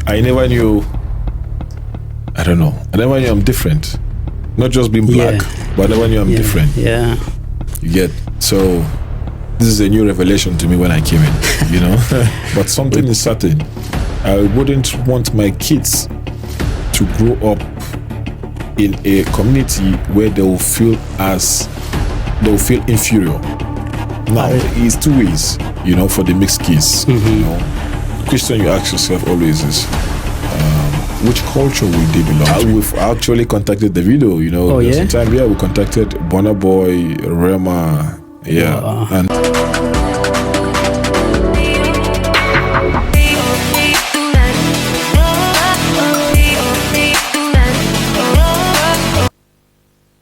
I never knew. I don't know. I never knew I'm different. Not just being black, but I never knew I'm different. Yeah. You get so. This is a new revelation to me when I came in. You know, but something is certain. I wouldn't want my kids to grow up in a community where they will feel inferior. Now, it's two ways, you know, for the mixed kids. You know, question you ask yourself always is, which culture will they belong to? We've actually contacted the video, you know. Sometime, we contacted Burna Boy, Rema, and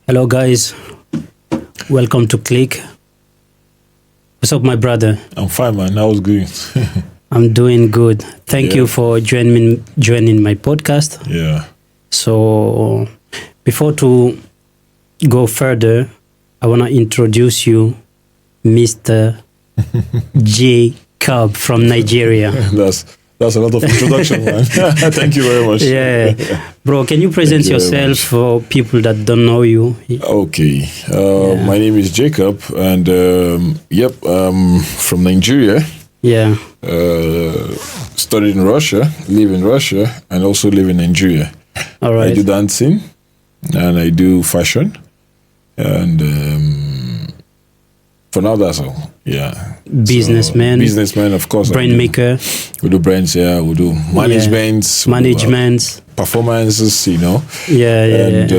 Hello guys, welcome to Click. What's up, my brother? I'm fine, man. How's it going? I'm doing good. Thank you for joining my podcast. Yeah. So before to go further, I want to introduce you, Mr. Jacob from Nigeria. That's a lot of introduction, man. Thank you very much. Yeah. Bro, can you present yourself for people that don't know you? Okay. My name is Jacob, and from Nigeria. Yeah. Studied in Russia, live in Russia, and also live in Nigeria. All right. I do dancing, and I do fashion, and for now that's all. Yeah. Businessman, of course. Brand maker. We do brands, we do management. Performances, you know. And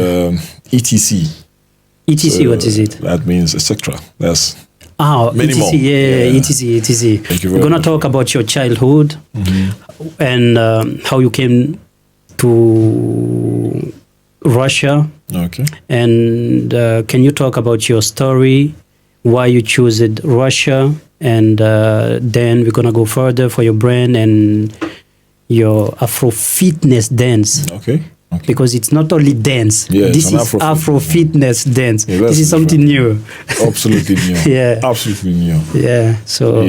ETC. ETC, what is it? That means etc. That's many ETC, more. ETC. Thank you very We're going to much. talk about your childhood and how you came to Russia. Okay. And can you talk about your story, why you chose Russia, and then we're going to go further for your brand and your Afro-Fitness dance. Okay. Because it's not only dance. Yeah, this is Afro-Fitness dance. Yeah, this is something new. Absolutely new. Yeah. Absolutely new. Yeah. So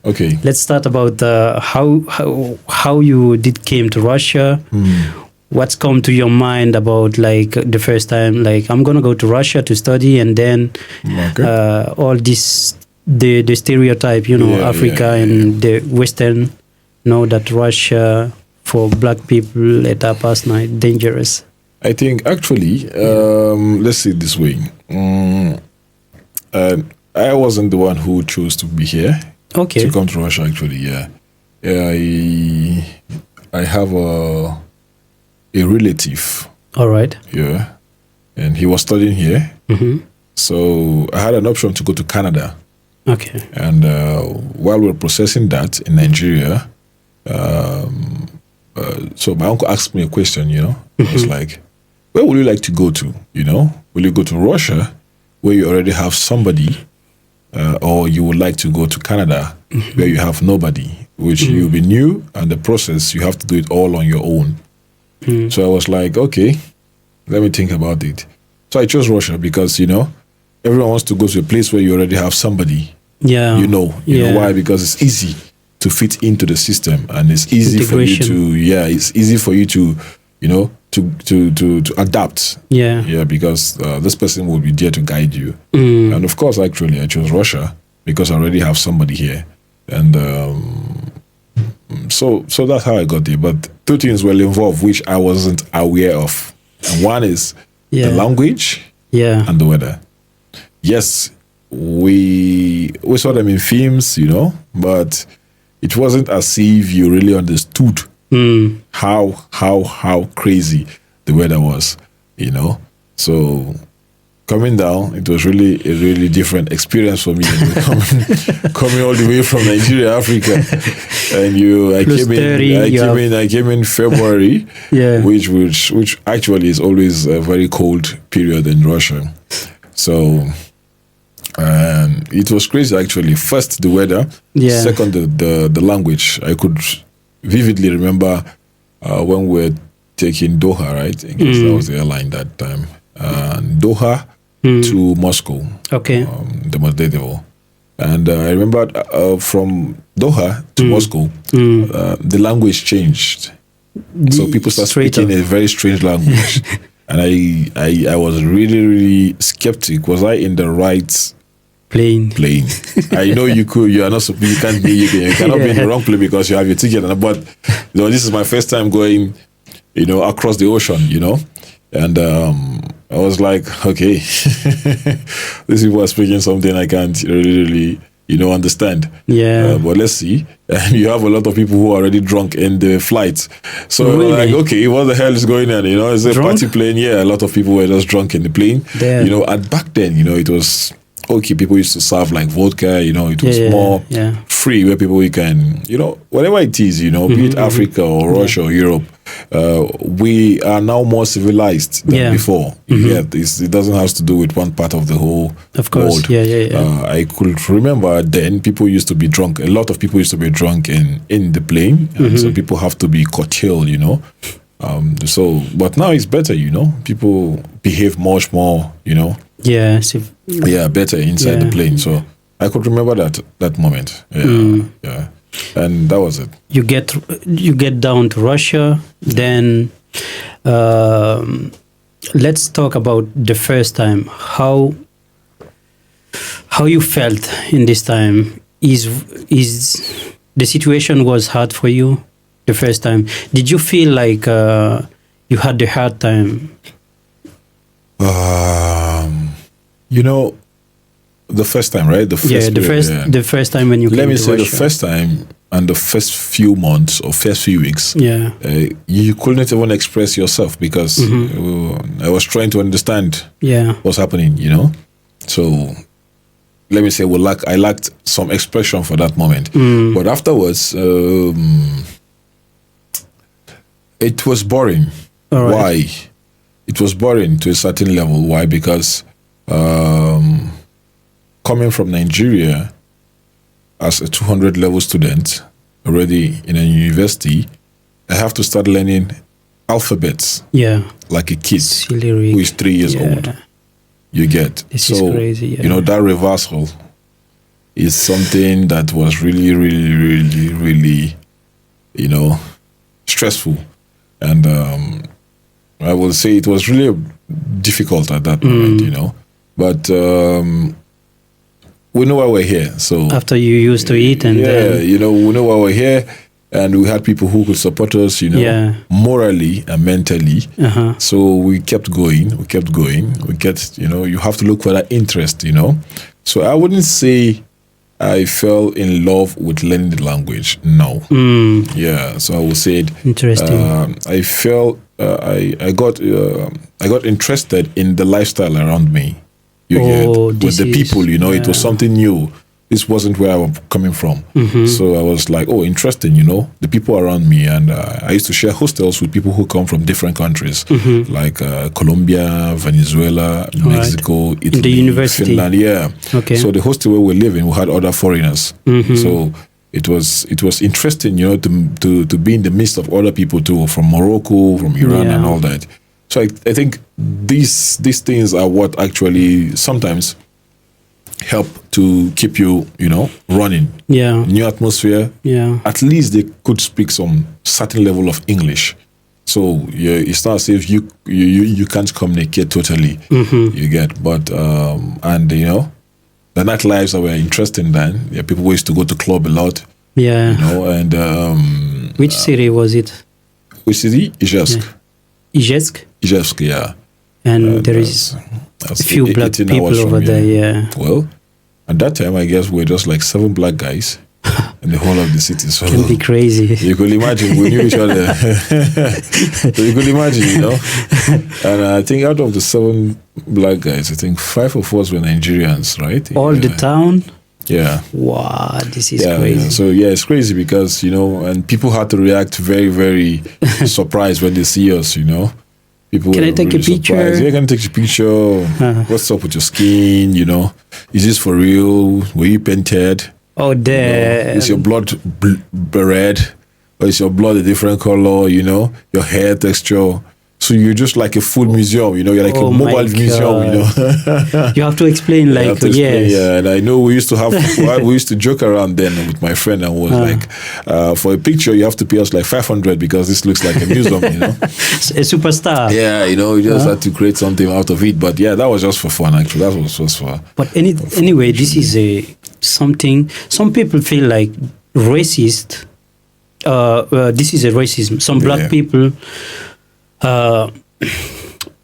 okay. Let's start about how you did came to Russia. What's come to your mind about like the first time, like I'm gonna go to Russia to study, and then all this the stereotype, you know, Africa and the Western know that Russia for black people at our past night dangerous. I think actually, let's say it this way. I wasn't the one who chose to be here. Okay. To come to Russia, actually, I have a relative. All right. Yeah. And he was studying here. So I had an option to go to Canada. Okay. And while we were processing that in Nigeria, so my uncle asked me a question, you know. It was like, where would you like to go to, you know? Will you go to Russia, where you already have somebody, or you would like to go to Canada, where you have nobody, which you'll be new, and the process, you have to do it all on your own. So I was like, okay, let me think about it. So I chose Russia because, you know, everyone wants to go to a place where you already have somebody. Yeah. You know why? Because it's easy to fit into the system, and it's easy for you to, it's easy for you to, you know, to adapt. Yeah. Yeah, because this person will be there to guide you. And of course, actually, I chose Russia because I already have somebody here. And so that's how I got there. But two things were involved which I wasn't aware of. And one is the language and the weather. Yes, we saw them in films, you know, but it wasn't as if you really understood how crazy the weather was, you know. So coming down, it was really a really different experience for me. Coming all the way from Nigeria, Africa, and I came in February, which actually is always a very cold period in Russia. So it was crazy actually. First the weather, second the language. I could vividly remember when we were taking Doha, right? I guess that was the airline that time. Doha to Moscow. Okay. The Medvedev. And I remember from Doha to Moscow, the language changed. So people start Straight speaking up. a very strange language. And I was really, really skeptic. Was I in the right Plane. plane? I know you are not, you can't be, you cannot be in the wrong plane because you have your ticket. But this is my first time going, across the ocean, and I was like, okay, these people are speaking something I can't really, understand. Yeah. But let's see. And you have a lot of people who are already drunk in the flight. So Really? like, okay, what the hell is going on? It's a Drunk? party plane. Yeah, a lot of people were just drunk in the plane. Damn. And back then, it was okay. People used to serve like vodka. It was Yeah, more yeah. free where people we can, whatever it is, be it Africa or Russia or Europe. We are now more civilized than before. Yeah, it doesn't have to do with one part of the whole Of course. world. Yeah. I could remember then people used to be drunk. A lot of people used to be drunk in the plane, and so people have to be curtailed. But now it's better. People behave much more. Yeah. Better inside the plane. So I could remember that moment. Yeah. And that was it. You get down to Russia, then let's talk about the first time. How you felt in this time? Is the situation was hard for you the first time? Did you feel like you had the hard time? The first time, right? The first time when you came Let me to say Russia. the first time and the first few months or first few weeks, Yeah. you couldn't even express yourself because I was trying to understand Yeah. what's happening, So let me say, I lacked some expression for that moment. But afterwards, it was boring. All right. Why? It was boring to a certain level. Why? Because coming from Nigeria as a 200 level student, already in a university, I have to start learning alphabets Yeah. like a kid Silly who is 3 years old. You get. This is crazy. Yeah. That reversal is something that was really, really, really, really, stressful. And I will say it was really difficult at that moment, But we know why we're here. So After you used to eat and then, we know why we're here. And we had people who could support us, morally and mentally. So we kept going. We kept, you have to look for that interest, So I wouldn't say I fell in love with learning the language. No. Yeah. So I would say Interesting. I felt I got interested in the lifestyle around me. With the people, it was something new. This wasn't where I was coming from. So I was like, oh, interesting, the people around me. And I used to share hostels with people who come from different countries, like Colombia, Venezuela, Mexico, Italy, in the university. Finland. Yeah. Okay. So the hostel where we live in, we had other foreigners. So it was interesting, to be in the midst of other people too, from Morocco, from Iran, and all that. So I think these things are what actually sometimes help to keep you, running. Yeah. New atmosphere. Yeah. At least they could speak some certain level of English. So it's not as if you can't communicate totally. You get, but and the nightlives that were interesting then. Yeah, people used to go to club a lot. Yeah. And which city was it? Which city? Ijevsk. Ijevsk. Ijevsk, yeah. And there is a few black people over there, yeah. Well, at that time, I guess we were just like 7 black guys in the whole of the city. So can be crazy. You could imagine, we knew each other. So you could imagine, And I think out of the 7 black guys, I think 5 of us were Nigerians, right? All the town? Yeah. Wow, this is crazy. Yeah. So it's crazy because, and people had to react very, very surprised when they see us, People can I take a picture? Surprised. Yeah, can I take a picture? What's up with your skin? Is this for real? Were you painted? Oh, damn. Is your blood red? Or is your blood a different color? Your hair texture. So you're just like a full museum, you know. You're like a mobile museum, you know. You have to explain, like, yes. Yeah, and I know we used to joke around then with my friend and was like, for a picture you have to pay us like 500 because this looks like a museum, you know. A superstar. Yeah, you know, we just had to create something out of it. But yeah, that was just for fun. Actually, that was just for. But anyway, this is something. Some people feel like racist. This is a racism. Some black people.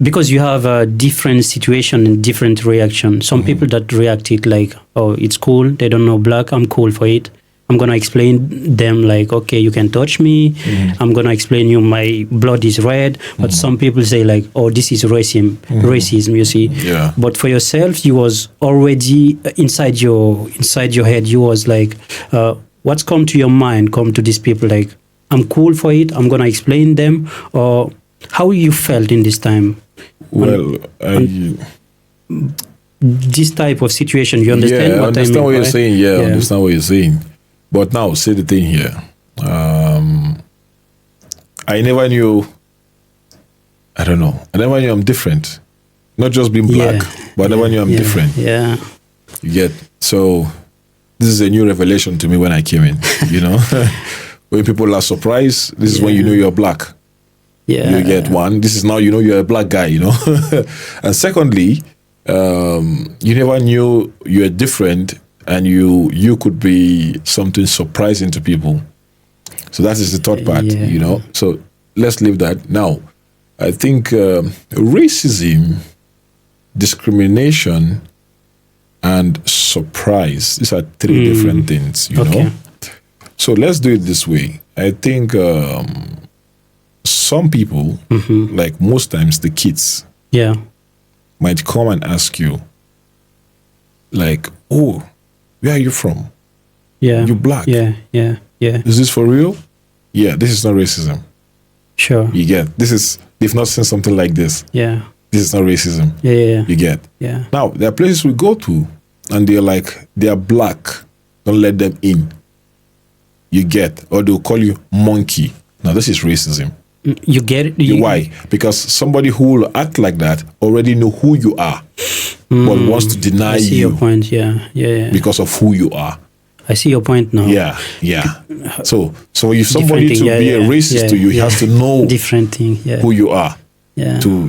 Because you have a different situation and different reaction. Some people that react it like, oh, it's cool. They don't know black. I'm cool for it. I'm gonna explain them like, okay, you can touch me. I'm gonna explain you my blood is red. But some people say like, oh, this is racism. You see. Yeah. But for yourself, you was already inside your head. You was like, what's come to your mind? Come to these people like, I'm cool for it. I'm gonna explain them or. How you felt in this time? Well, this type of situation, you understand? Yeah, I understand what you're saying. Yeah, I understand what you're saying. But now, say the thing here. I never knew. I don't know. I never knew I'm different. Not just being black, but I never knew I'm different. Yeah. You get so. This is a new revelation to me when I came in. You know, when people are surprised, this is when you know you're black. Yeah. You get one. This is now you know you're a black guy, you know. And secondly, you never knew you're different and you could be something surprising to people. So that is the third part, you know. So let's leave that. Now, I think racism, discrimination, and surprise, these are three different things, you know. So let's do it this way. I think some people, like most times the kids, might come and ask you, like, oh, where are you from? Yeah. You black? Yeah. Is this for real? Yeah, this is not racism. Sure. You get, they've not seen something like this. Yeah. This is not racism. Yeah. You get. Yeah. Now, there are places we go to and they're like, they are black. Don't let them in. You get. Or they'll call you monkey. Now, this is racism. You get it? Why? Because somebody who will act like that already know who you are, but wants to deny I see you your point. Yeah. because of who you are. I see your point now. Yeah. So if somebody to be a racist to you, he has to know different thing. Yeah. who you are. Yeah. To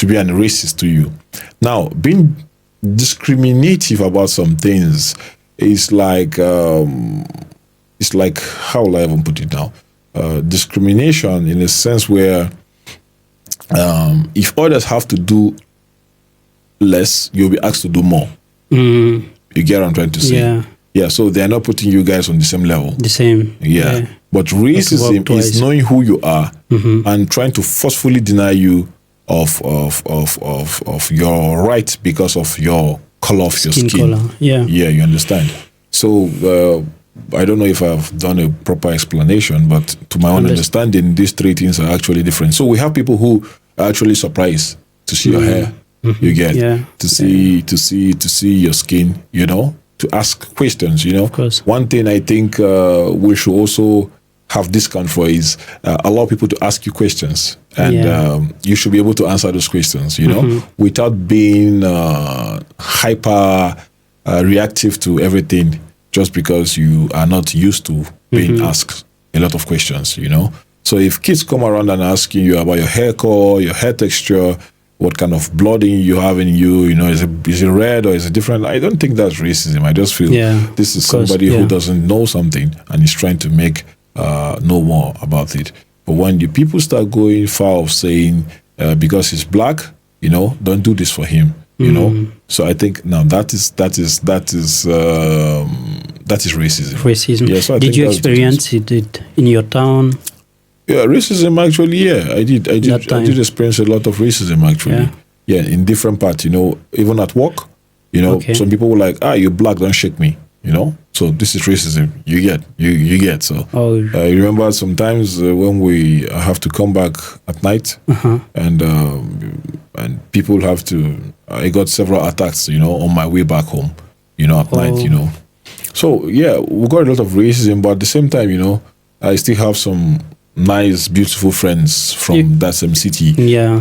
be a racist to you. Now, being discriminative about some things is like how will I even put it now? Discrimination in a sense where if others have to do less, you'll be asked to do more. You get what I'm trying to say? Yeah, so they're not putting you guys on the same level. The same. Yeah. But racism is knowing who you are and trying to forcefully deny you of your right because of your color of your skin. Color. Yeah, you understand. So I don't know if I've done a proper explanation, but to my own understanding, these three things are actually different. So we have people who are actually surprised to see your hair. You get to see your skin. You know, to ask questions. You know, of course. One thing I think we should also have discount for is allow people to ask you questions, and you should be able to answer those questions. You know, without being hyper reactive to everything. Just because you are not used to being asked a lot of questions, you know. So if kids come around and asking you about your hair color, your hair texture, what kind of blooding you have in you, you know, is it red or is it different? I don't think that's racism. I just feel this is somebody who doesn't know something and is trying to make know more about it. But when the people start going far of saying because he's black, you know, don't do this for him. You know, so I think now that is racism. Racism. Yeah, so did you experience it in your town? Yeah, racism actually. Yeah, I did experience a lot of racism actually. Yeah, in different parts. You know, even at work. You know, some people were like, you're black, don't shake me. You know, so this is racism. You get. So I remember sometimes when we have to come back at night, and people have to. I got several attacks, you know, on my way back home, you know, at night, you know. So yeah, we got a lot of racism, but at the same time, you know, I still have some nice, beautiful friends from that same city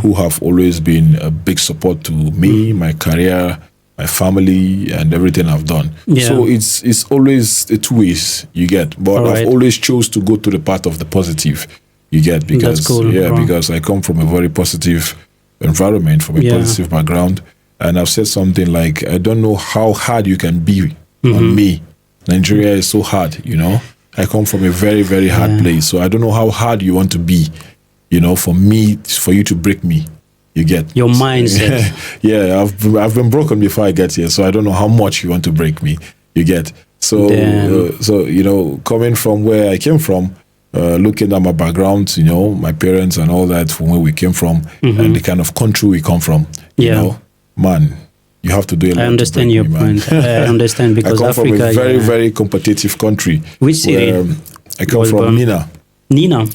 who have always been a big support to me, my career, my family, and everything I've done. So it's always the two ways, you get. But I've always chose to go to the part of the positive, you get, because because I come from a very positive environment, from a positive background, and I've said something like, I don't know how hard you can be on me. Nigeria is so hard, you know. I come from a very, very hard place, so I don't know how hard you want to be, you know, for you to break me. You get your mindset. I've been broken before I get here, so I don't know how much you want to break me. You get so you know, coming from where I came from, looking at my background, you know, my parents and all that, from where we came from, and the kind of country we come from. You know, man. You have to do a lot. I understand your point. I understand, because I come Africa, from a very, very competitive country. Which city? I come from Mina. Mina.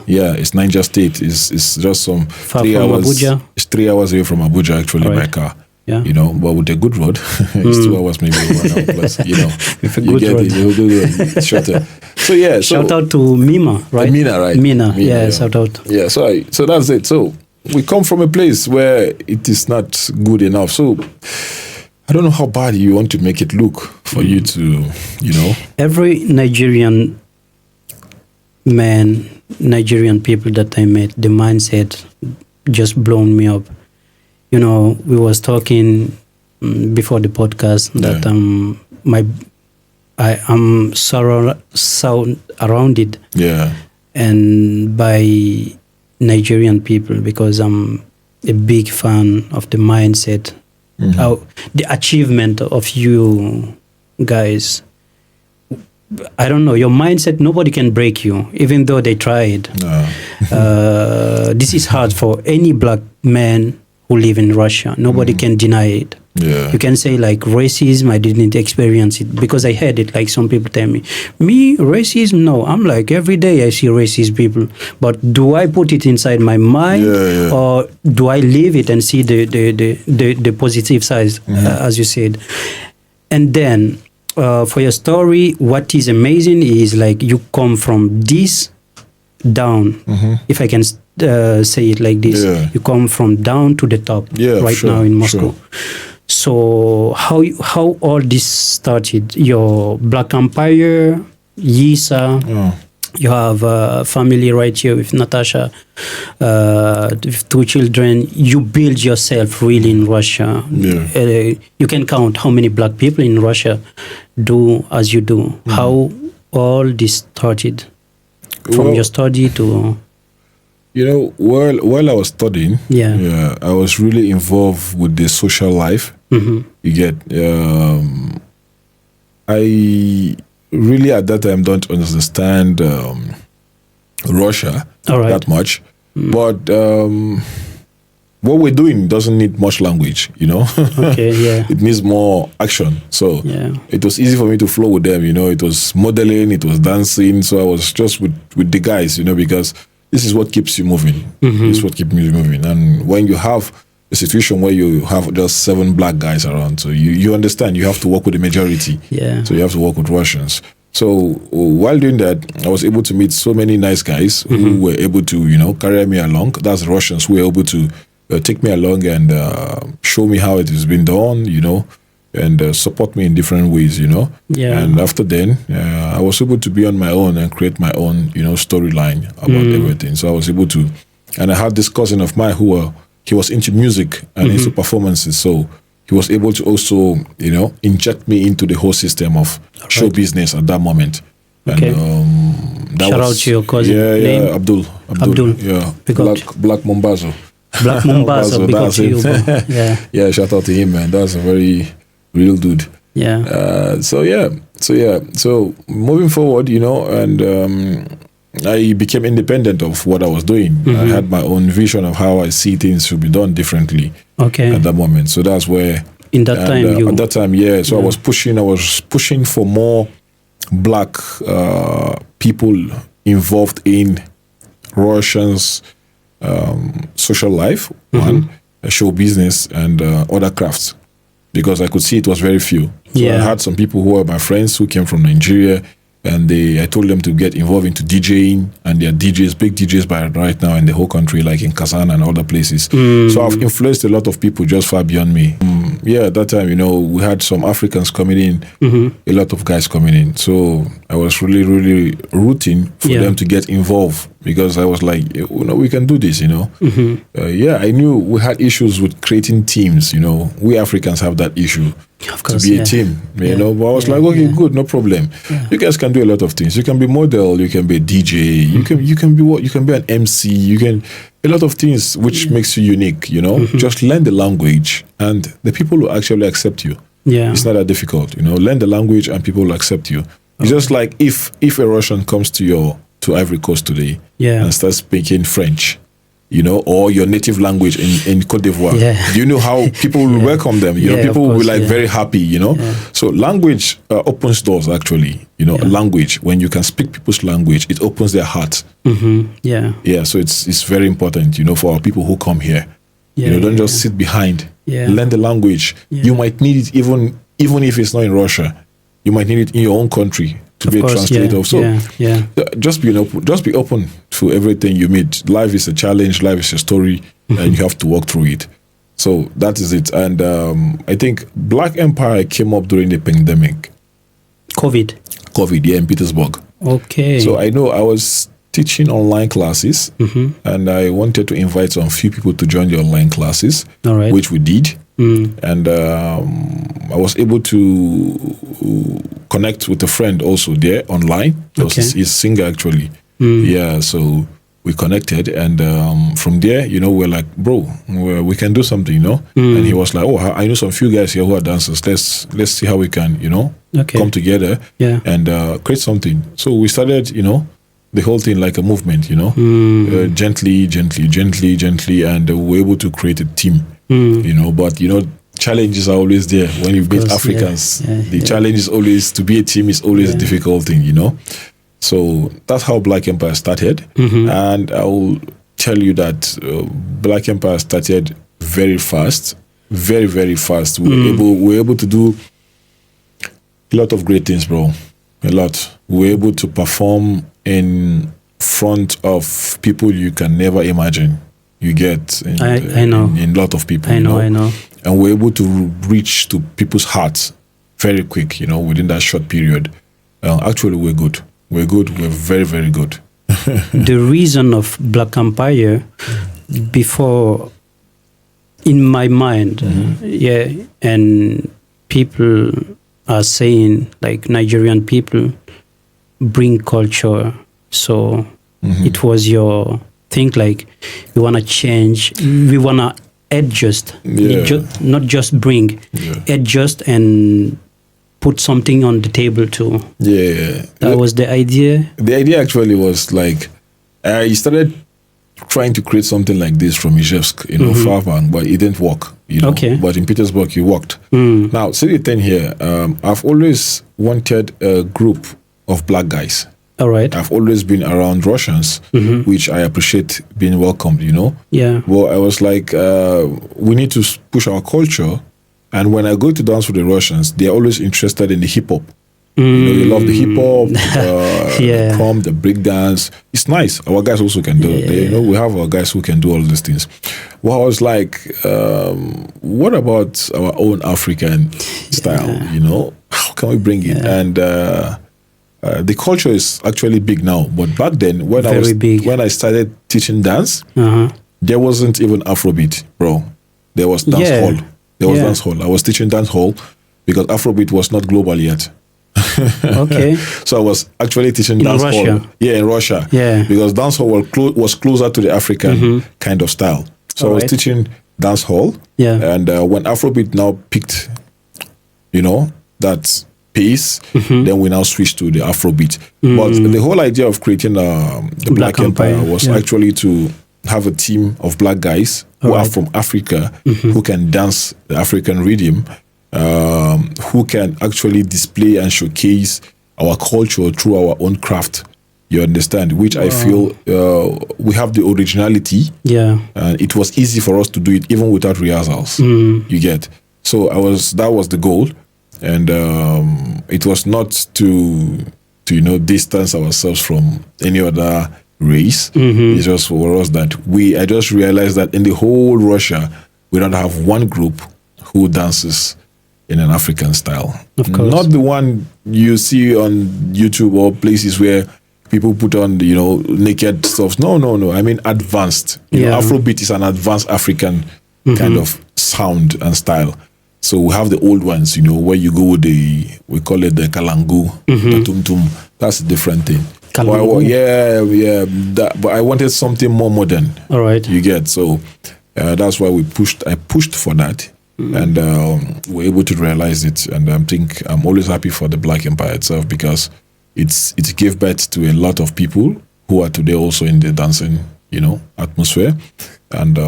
Yeah, it's Niger State. It's just some far 3 from hours. Abuja? It's 3 hours away from Abuja, actually, by car. Yeah. You know, but with a good road, it's 2 hours, maybe 1 hour plus. You know, with a good road. It's shorter. So yeah, shout out to Mima, right? Mina, right? Mina, yeah, shout out. Yeah, so that's it. So we come from a place where it is not good enough. So I don't know how bad you want to make it look for you to, you know. Every Nigerian man, Nigerian people that I met, the mindset just blown me up. You know, we was talking before the podcast that I am surrounded and by Nigerian people, because I'm a big fan of the mindset, the achievement of you guys. I don't know, your mindset, nobody can break you, even though they tried. This is hard for any black man who live in Russia. Nobody can deny it. You can say like racism, I didn't experience it, because I heard it, like some people tell me racism, no. I'm like, every day I see racist people, but do I put it inside my mind or do I live it and see the positive side, as you said? And then for your story, what is amazing is like you come from this down, if I can say it like this. You come from down to the top now in Moscow. So how all this started? Your Black Empire, Yissa, you have a family right here with Natasha, with 2 children. You build yourself really in Russia. You can count how many black people in Russia do as you do. How all this started from your study to... You know, while I was studying, I was really involved with the social life. You get, I really at that time don't understand Russia that much, but what we're doing doesn't need much language, you know. It needs more action. So it was easy for me to flow with them, you know. It was modeling, it was dancing. So I was just with the guys, you know, because this is what keeps you moving. This is what keeps you moving. And when you have a situation where you have just 7 black guys around, so you understand you have to work with the majority. So you have to work with Russians. So while doing that, I was able to meet so many nice guys who were able to, you know, carry me along. That's Russians who were able to take me along and show me how it has been done, you know, and support me in different ways, you know. And after then, I was able to be on my own and create my own, you know, storyline about everything. So I was able to, and I had this cousin of mine who he was into music and into performances. So he was able to also, you know, inject me into the whole system of show business at that moment. And that shout out to your cousin. Abdul. Yeah, Black Mombazo. Black Mombazo, big up to you. Shout out to him, man. That's a very real dude. So moving forward, you know, and I became independent of what I was doing. I had my own vision of how I see things should be done differently at that moment. So that's where at that time, so I was pushing for more black people involved in Russians social life, show business and other crafts, because I could see it was very few. So I had some people who were my friends who came from Nigeria, and I told them to get involved into DJing, and they're DJs, big DJs by right now in the whole country, like in Kazan and other places. So I've influenced a lot of people just far beyond me. Yeah, at that time, we had some Africans coming in, a lot of guys coming in. So I was really, really rooting for them to get involved, because I was like, we can do this, I knew we had issues with creating teams, we Africans have that issue. Of course, to be a team, but I was like, okay, good, no problem. You guys can do a lot of things. You can be model, you can be a DJ, you can be what? You can be an MC, you can a lot of things which makes you unique, Just learn the language and the people will actually accept you. Yeah. It's not that difficult, learn the language and people will accept you. It's just like if a Russian comes to Ivory Coast today and starts speaking French, or your native language in Cote d'Ivoire. Yeah. Do you know how people will welcome them? People will be very happy, So language opens doors, actually. Language, when you can speak people's language, it opens their heart. Yeah, so it's very important, for our people who come here. Don't just sit behind. Learn the language. You might need it even if it's not in Russia. You might need it in your own country to be a translator. So just be open to everything you meet. Life is a challenge, life is a story, and you have to walk through it. So that is it. And I think Black Empire came up during the pandemic. COVID, in Petersburg. Okay. So I know I was teaching online classes, and I wanted to invite some few people to join the online classes, which we did. And I was able to connect with a friend also there online. He's a singer, actually. Yeah, so we connected, and from there, we're like, bro, we can do something, And he was like, oh, I know some few guys here who are dancers. Let's see how we can, come together and create something. So we started, the whole thing like a movement, gently, and we were able to create a team. But challenges are always there when you meet Africans. The challenge is always to be a team is always a difficult thing, So that's how Black Empire started, and I will tell you that Black Empire started very fast, very, very fast. We were able to do a lot of great things, bro. A lot. We were able to perform in front of people you can never imagine. You get I know in a lot of people. I know. And we're able to reach to people's hearts very quick, within that short period. Actually, we're good. We're very, very good. The reason of Black Empire, before, in my mind, and people are saying, like, Nigerian people bring culture. So it was your thing, like, we want to change, we want to adjust, not just bring, adjust and put something on the table too. That was the idea. The idea actually was like, I started trying to create something like this from Izhevsk, far back, but it didn't work. But in Petersburg, it worked. Now, see the thing here. I've always wanted a group of black guys. All right. I've always been around Russians, which I appreciate being welcomed, Yeah. Well, I was like, we need to push our culture. And when I go to dance with the Russians, they're always interested in the hip-hop. They love the hip-hop, the prom, the break dance. It's nice. Our guys also can do it. We have our guys who can do all these things. Well, I was like, what about our own African style, How can we bring it? And the culture is actually big now. But back then, when I started teaching dance, there wasn't even Afrobeat, bro. There was dance hall. There was dance hall. I was teaching dance hall because Afrobeat was not global yet. Okay. So I was actually teaching dance hall. Yeah, in Russia. Yeah. Because dance hall was closer to the African kind of style. So I was teaching dance hall. Yeah. And when Afrobeat now picked, that pace, then we now switched to the Afrobeat. But the whole idea of creating the Black Empire was actually to have a team of black guys who are from Africa, who can dance the African rhythm, who can actually display and showcase our culture through our own craft. You understand? Which I feel we have the originality. Yeah. And it was easy for us to do it even without rehearsals. You get? So that was the goal. And it was not to to distance ourselves from any other race. It's just for us that I just realized that in the whole Russia, we don't have one group who dances in an African style. Of course. Not the one you see on YouTube or places where people put on naked stuff. No. I mean advanced. Afrobeat is an advanced African kind of sound and style. So we have the old ones, where you go with we call it the kalangu, the tum-tum. That's a different thing. But I wanted something more modern. All right. You get, so that's why I pushed for that. And we're able to realize it. And I'm always happy for the Black Empire itself, because it gave birth to a lot of people who are today also in the dancing, atmosphere. And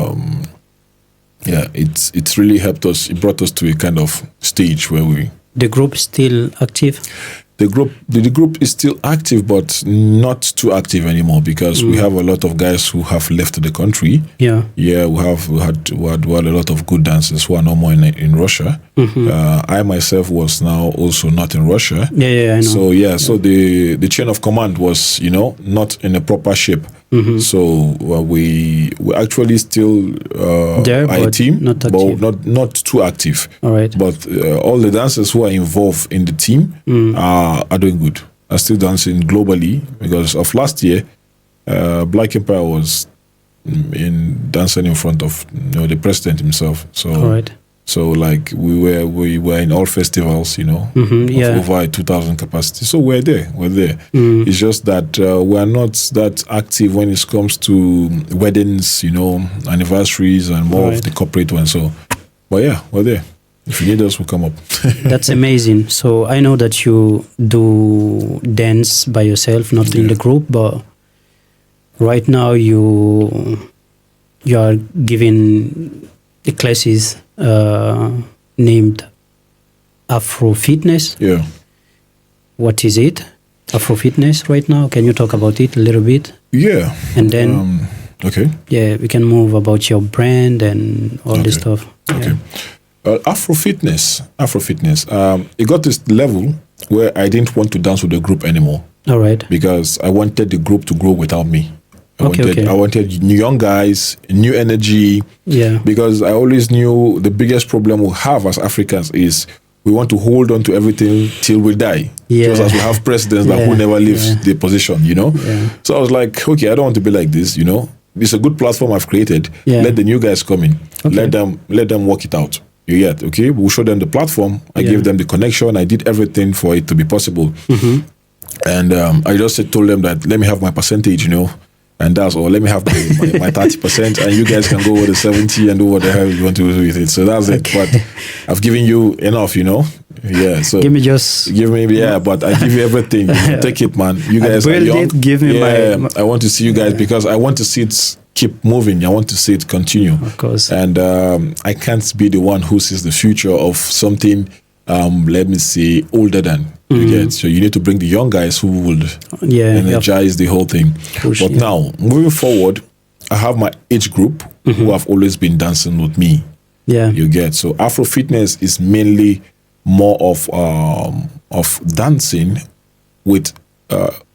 it's really helped us. It brought us to a kind of stage where the group is still active. The group is still active, but not too active anymore, because we have a lot of guys who have left the country. We had a lot of good dancers who are no more in Russia. I myself was now also not in Russia. I know. So the chain of command was not in a proper shape. So we actually still there, are a team, not but not too active. All right. But all the dancers who are involved in the team are doing good. Are still dancing globally, because of last year, Black Empire was dancing in front of the president himself. So all right. So like we were in all festivals, of over 2,000 capacity. So we're there. It's just that we are not that active when it comes to weddings, anniversaries, and more of the corporate ones. So, but yeah, we're there. If you need us, we'll come up. That's amazing. So I know that you do dance by yourself, not in the group, but right now you are giving the classes named Afro-Fitness. Yeah. What is it? Afro-Fitness right now? Can you talk about it a little bit? Yeah. And then okay. Yeah, we can move about your brand and all this stuff. Okay. Afro-Fitness. It got this level where I didn't want to dance with the group anymore. All right. Because I wanted the group to grow without me. I wanted new young guys, new energy. Yeah. Because I always knew the biggest problem we have as Africans is we want to hold on to everything till we die. Yeah. Just as we have presidents that who never leaves the position, Yeah. So I was like, okay, I don't want to be like this, It's a good platform I've created. Yeah. Let the new guys come in. Okay. Let them work it out. You get, okay? We'll show them the platform. I gave them the connection. I did everything for it to be possible. And I just told them that let me have my percentage, and that's all. Let me have my 30%, and you guys can go with the 70 and do what the hell you want to do with it. So that's it. But I've given you enough, Yeah. So give me, but I give you everything. Take it, man. You guys are young. Give me my. I want to see you guys because I want to see it keep moving. I want to see it continue. Of course. And I can't be the one who sees the future of something. Let me say older than you get. So you need to bring the young guys who would energize the whole thing. But now moving forward, I have my age group who have always been dancing with me. Yeah, you get. So Afro-Fitness is mainly more of dancing with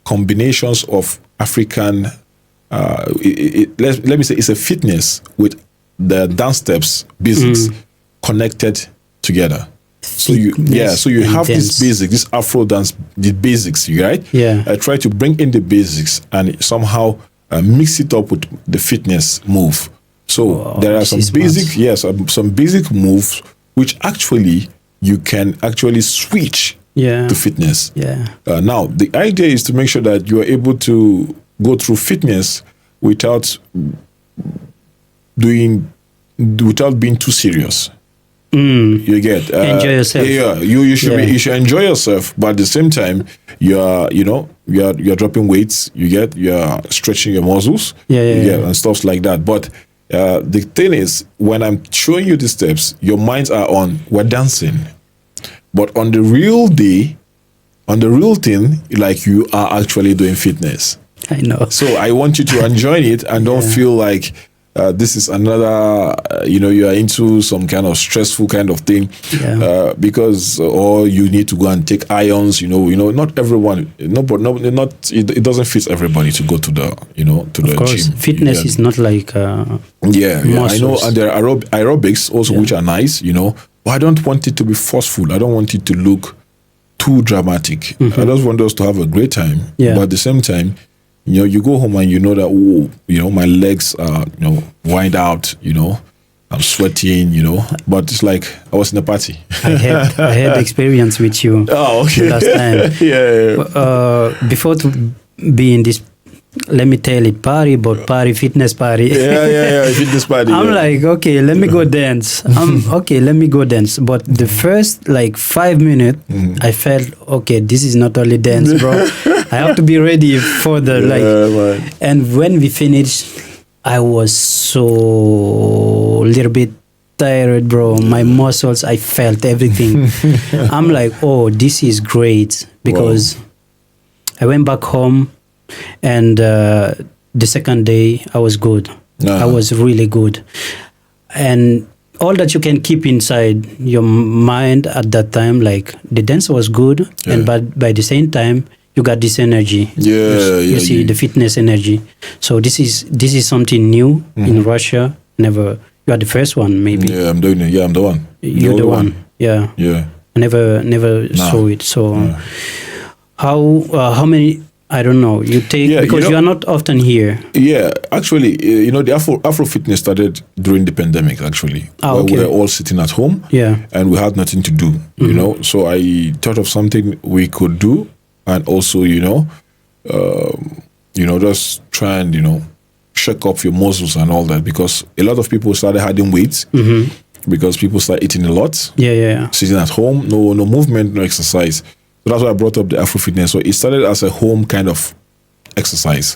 combinations of African. Let me say it's a fitness with the dance steps basics connected together. So you have this basic, this Afro dance, the basics, right? Yeah. I try to bring in the basics and somehow mix it up with the fitness move. So there are some basic moves which actually you can actually switch to fitness. Yeah. Now the idea is to make sure that you are able to go through fitness without being too serious. You get enjoy yourself. Yeah, you should enjoy yourself, but at the same time, you're dropping weights. You're stretching your muscles. And stuff like that. But the thing is, when I'm showing you the steps, your minds are on we're dancing, but on the real day, on the real thing, like you are actually doing fitness. I know. So I want you to enjoy it and don't feel like this is another, you are into some kind of stressful kind of thing, because, or you need to go and take ions, not everyone, it doesn't fit everybody to go to the, to the gym. Fitness is not like, I know, and there are aerobics also, which are nice, but I don't want it to be forceful. I don't want it to look too dramatic. I just want us to have a great time, but at the same time, you go home and you know that, my legs are, wind out, I'm sweating, but it's like I was in a party. I had experience with you last time. Before to be in this, let me tell it, fitness party. Fitness party. I'm like, okay, let me go dance. Let me go dance. But the first 5 minutes, I felt, okay, this is not only dance, bro. I have to be ready for the And when we finished, I was so little bit tired, bro. My muscles, I felt everything. I'm like, oh, this is great, because I went back home. And the second day, I was good. I was really good. And all that you can keep inside your mind at that time, like the dance was good, and but by the same time, you got this energy. You see the fitness energy. So this is something new in Russia. Never. You are the first one, maybe. Yeah, I'm doing it. Yeah, I'm the one. You're the one. Yeah. I never saw it. So how many? I don't know. You take because you are not often here. Yeah, actually, the Afro Fitness started during the pandemic. Actually, where we were all sitting at home. And we had nothing to do. So I thought of something we could do, and also, just try and shake off your muscles and all that, because a lot of people started adding weight because people start eating a lot. Sitting at home, no movement, no exercise. So that's why I brought up the Afro Fitness. So it started as a home kind of exercise.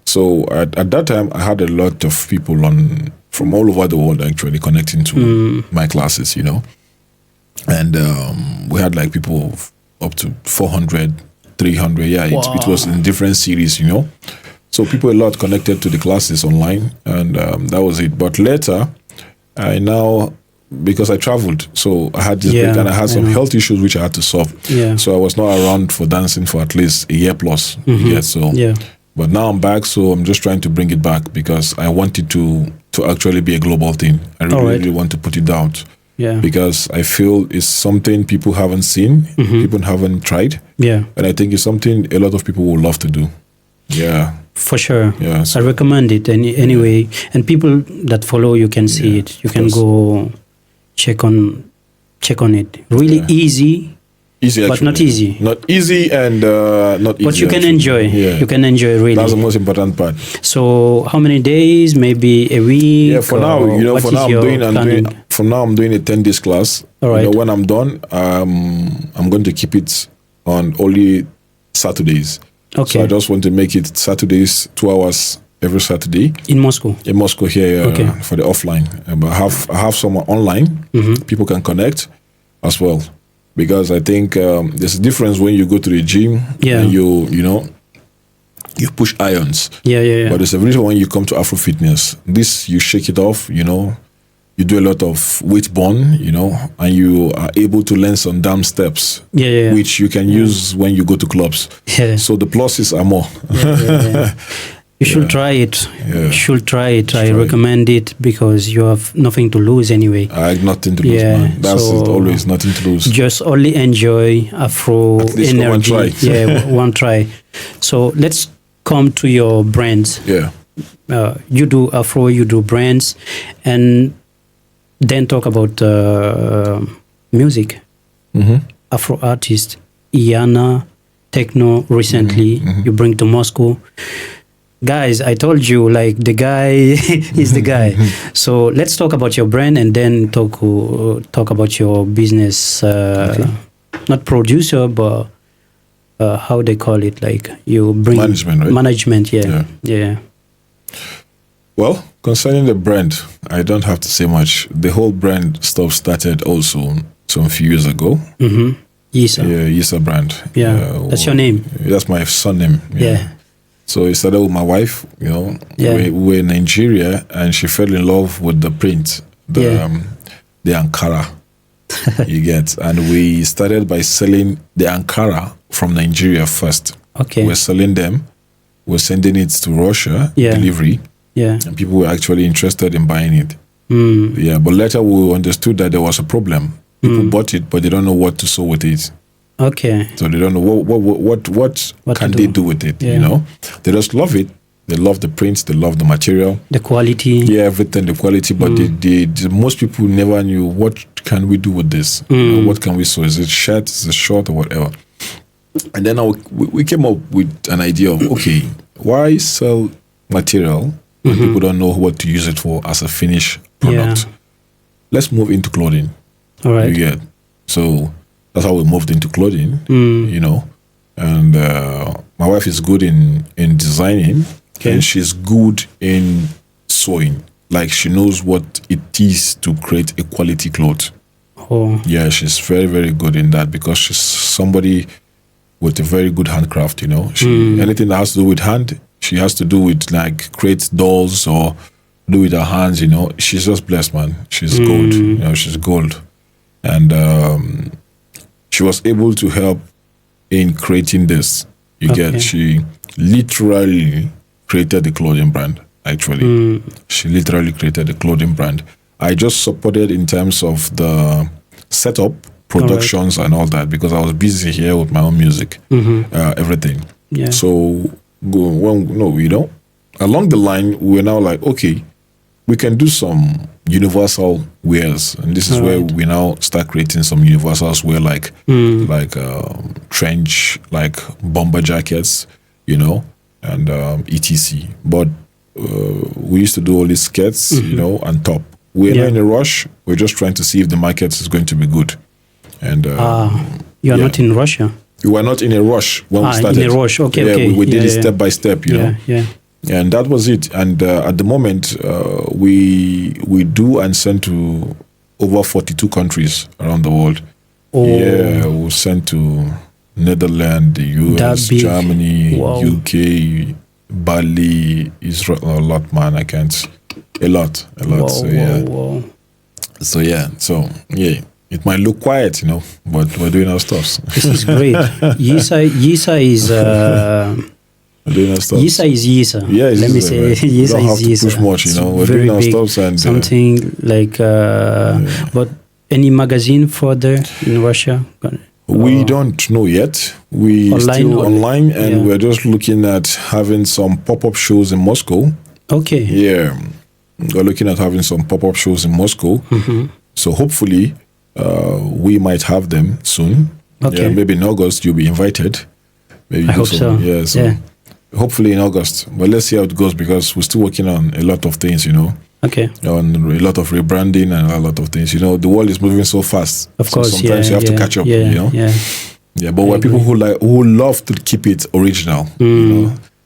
So at that time, I had a lot of people from all over the world actually connecting to my classes, And we had people up to 400, 300. It was in different series, So people a lot connected to the classes online, and that was it. But later, because I traveled, so I had this break, and I had some health issues which I had to solve. So I was not around for dancing for at least a year plus. But now I'm back, so I'm just trying to bring it back, because I want it to actually be a global thing. I really want to put it out. Because I feel it's something people haven't seen, people haven't tried. And I think it's something a lot of people would love to do. For sure. So I recommend it anyway. And people that follow you can see it. You can go check on it. Really easy, actually, but not easy. Not easy and not easy. But you can enjoy. You can enjoy really. That's the most important part. So how many days? Maybe a week. For now, for now I'm doing a 10 days class. All right. When I'm done, I'm going to keep it on only Saturdays. Okay. So I just want to make it Saturdays, 2 hours every Saturday. In Moscow? In Moscow here, for the offline. But I have some online. People can connect as well. Because I think there's a difference when you go to the gym and you push irons. But there's a reason when you come to Afro Fitness. This, you shake it off, you do a lot of weight burn, and you are able to learn some damn steps, which you can use when you go to clubs. So the pluses are more. You should try it. You should try it. I recommend it, because you have nothing to lose anyway. I have nothing to lose, man. That's always nothing to lose. Just only enjoy Afro energy. One try. One try. So let's come to your brands. You do Afro, you do brands, and then talk about music. Afro artist, Iana, techno. Recently, you bring to Moscow. Guys, I told you, the guy is the guy. So let's talk about your brand, and then talk about your business. Not producer, but how they call it, you bring management, right? Management, yeah. Well, concerning the brand, I don't have to say much. The whole brand stuff started also some few years ago. Yissa. Yeah, Yissa brand. Yeah, that's your name. That's my surname. So it started with my wife. We were in Nigeria, and she fell in love with the print, the Ankara. You get, and we started by selling the Ankara from Nigeria first. Okay. We're selling them. We're sending it to Russia, delivery. Yeah. And people were actually interested in buying it. Mm. But later we understood that there was a problem. People bought it, but they don't know what to sew with it. Okay. So they don't know what can they do with it. Yeah. They just love it. They love the prints. They love the material, the quality. Yeah, everything, the quality. But most people never knew what can we do with this. What can we sew? Is it shirt? Is it short or whatever? And then we came up with an idea of, okay, why sell material when people don't know what to use it for as a finished product? Yeah. Let's move into clothing. All right. You get? So that's how we moved into clothing, And my wife is good in designing, and she's good in sewing. Like, she knows what it is to create a quality cloth. Oh. Yeah, she's very, very good in that because she's somebody with a very good handcraft, Anything that has to do with hand, she has to do with, like, create dolls or do with her hands, She's just blessed, man. She's gold, she's gold. And she was able to help in creating this. She literally created the clothing brand, actually. She literally created the clothing brand. I just supported in terms of the setup, productions, and all that, because I was busy here with my own music, everything. Yeah. So, along the line, we're now like, okay, we can do some universal wears, and this is where we now start creating some universals wear, like trench, like bomber jackets, and etc. But we used to do all these skirts, and top. We're not in a rush. We're just trying to see if the market is going to be good. And you are not in Russia. We were not in a rush when we started. In a rush, okay. We did it step by step, know. Yeah. And that was it. And at the moment, we do and send to over 42 countries around the world. Oh. Yeah, we send to Netherlands, the US, Germany, UK, Bali, Israel, a lot, man. I can't. A lot. Whoa, so it might look quiet, but we're doing our stuff. This is great. Yissa is. Yissa is Yissa. Yeah, let me say Yissa is Yissa. Push much, we're doing our stuff and something like. But any magazine further in Russia? We don't know yet. We still online, and we're just looking at having some pop-up shows in Moscow. Okay. Yeah, we're looking at having some pop-up shows in Moscow. So hopefully, we might have them soon. Okay. Yeah, maybe in August you'll be invited. Maybe I hope so. Yeah. So hopefully in August. But let's see how it goes, because we're still working on a lot of things. Okay. On a lot of rebranding and a lot of things. The world is moving so fast. Of course, sometimes you have to catch up. Yeah, but we're people who love to keep it original.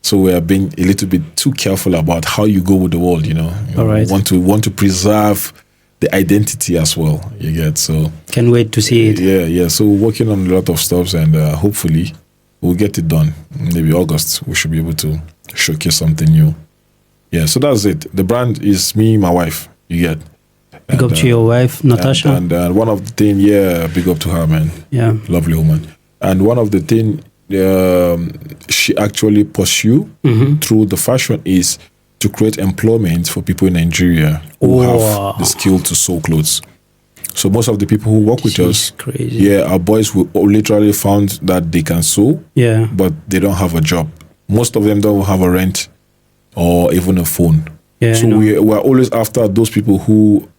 So we are being a little bit too careful about how you go with the world. All right. Want to preserve the identity as well. You get so. Can't wait to see it. Yeah. So we're working on a lot of stuff, and hopefully we'll get it done. Maybe August we should be able to showcase something new. Yeah, so that's it. The brand is me, my wife. You get. Big up to your wife, Natasha. And one of the things, big up to her, man. Yeah. Lovely woman. And one of the things she actually pursue through the fashion is to create employment for people in Nigeria who have the skill to sew clothes. So most of the people who work with us, our boys will literally found that they can sew, but they don't have a job. Most of them don't have a rent or even a phone. Yeah, so we're always after those people who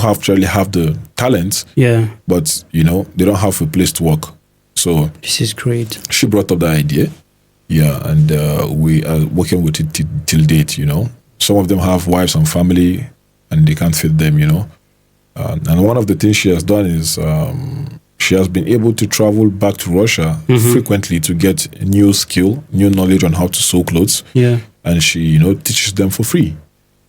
actually have the talent, but they don't have a place to work. So this is great. She brought up the idea, and we are working with it till date. Some of them have wives and family, and they can't feed them. And one of the things she has done is she has been able to travel back to Russia frequently to get new skill, new knowledge on how to sew clothes. Yeah. And she, teaches them for free.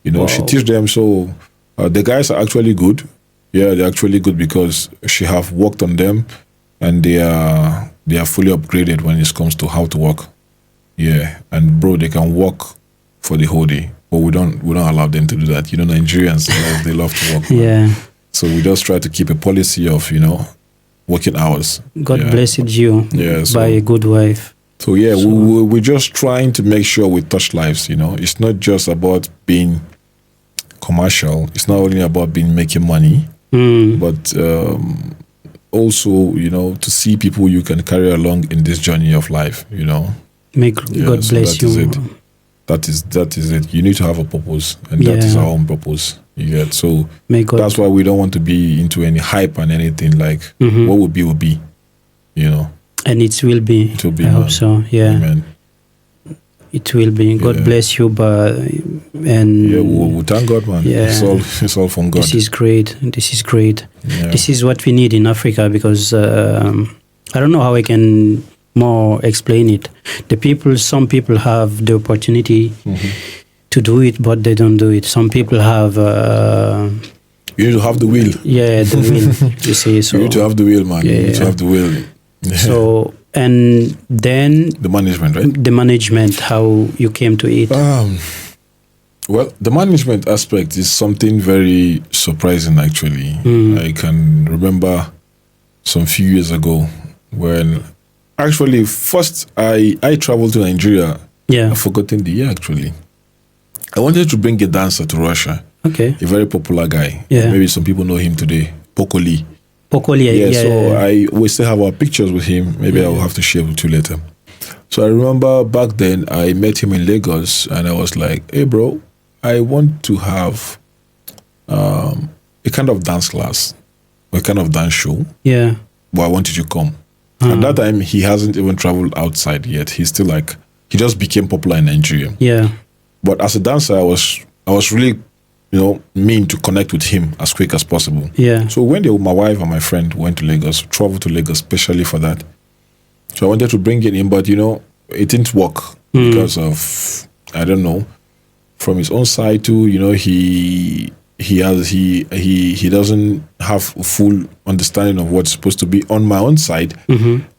She teaches them. So the guys are actually good. Yeah, they're actually good because she have worked on them, and they are fully upgraded when it comes to how to work. Yeah, and bro, they can work for the whole day, but we don't allow them to do that. Nigerians, they love to work. Man. Yeah. So we just try to keep a policy of working hours. God blessed you by a good wife. So yeah, we're just trying to make sure we touch lives. It's not just about being commercial. It's not only about making money, but also to see people you can carry along in this journey of life. May God bless you. That is it. You need to have a purpose, and that is our own purpose. You get so. That's why we don't want to be into any hype and anything like what will be. And it will be. It will be. I hope so. Yeah. Amen. It will be. God bless you, we thank God, man. Yeah. It's all from God. This is great. Yeah. This is what we need in Africa because I don't know how I can more explain it. Some people have the opportunity to do it, but they don't do it. Some people have. You need to have the will. Yeah, the will. You see, so you need to have the will, man. Yeah, you need to have the will. Yeah. So and then the management, right? The management, how you came to it. Well, the management aspect is something very surprising, actually. I can remember some few years ago when, actually, first I traveled to Nigeria. Yeah. I've forgotten the year, actually. I wanted to bring a dancer to Russia. Okay. A very popular guy. Yeah. Maybe some people know him today. Pokoli. Yeah. We still have our pictures with him. Maybe I'll have to share with you later. So I remember back then I met him in Lagos and I was like, hey bro, I want to have a kind of dance class, a kind of dance show. Yeah. But I want you to come. At that time, he hasn't even traveled outside yet. He's still he just became popular in Nigeria. Yeah. But as a dancer, I was really, mean to connect with him as quick as possible. Yeah. So when my wife and my friend went to Lagos, traveled to Lagos especially for that. So I wanted to bring it in, but it didn't work because of, I don't know, from his own side too. He doesn't have full understanding of what's supposed to be on my own side.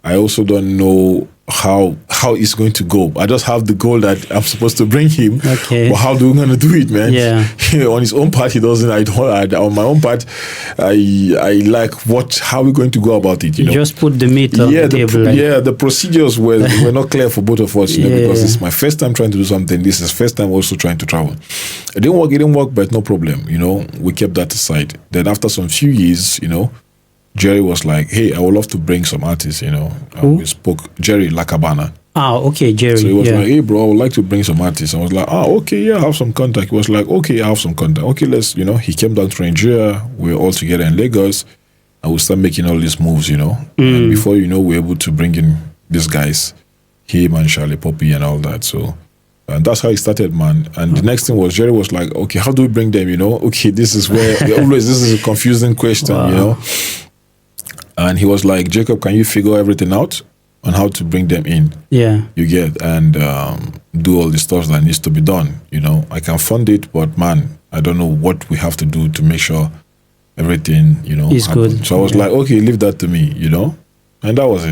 I also don't know how it's going to go. I just have the goal that I'm supposed to bring him. Okay. But how do we gonna do it, man? Yeah. On his own part, he doesn't. On my own part, I like how are we going to go about it? You just put the meat on the table. The procedures were not clear for both of us, because it's my first time trying to do something. This is first time also trying to travel. It didn't work, but no problem. We kept that aside. Then after some few years, Jerry was like, hey, I would love to bring some artists, We spoke, Jerry Lakabana. Okay, Jerry. So he was like, hey, bro, I would like to bring some artists. I was like, okay, yeah, I have some contact. He was like, okay, I have some contact. Okay, let's, he came down to Nigeria. We were all together in Lagos. And we start making all these moves, And before we're able to bring in these guys, him and Charlie Poppy and all that. So, and that's how it started, man. And the next thing was, Jerry was like, okay, how do we bring them, Okay, this is where, this is a confusing question, And he was like, Jacob, can you figure everything out on how to bring them in? Yeah. You get, and do all the stuff that needs to be done. I can fund it, but man, I don't know what we have to do to make sure everything, is happens. good. So I was like, okay, leave that to me, And that was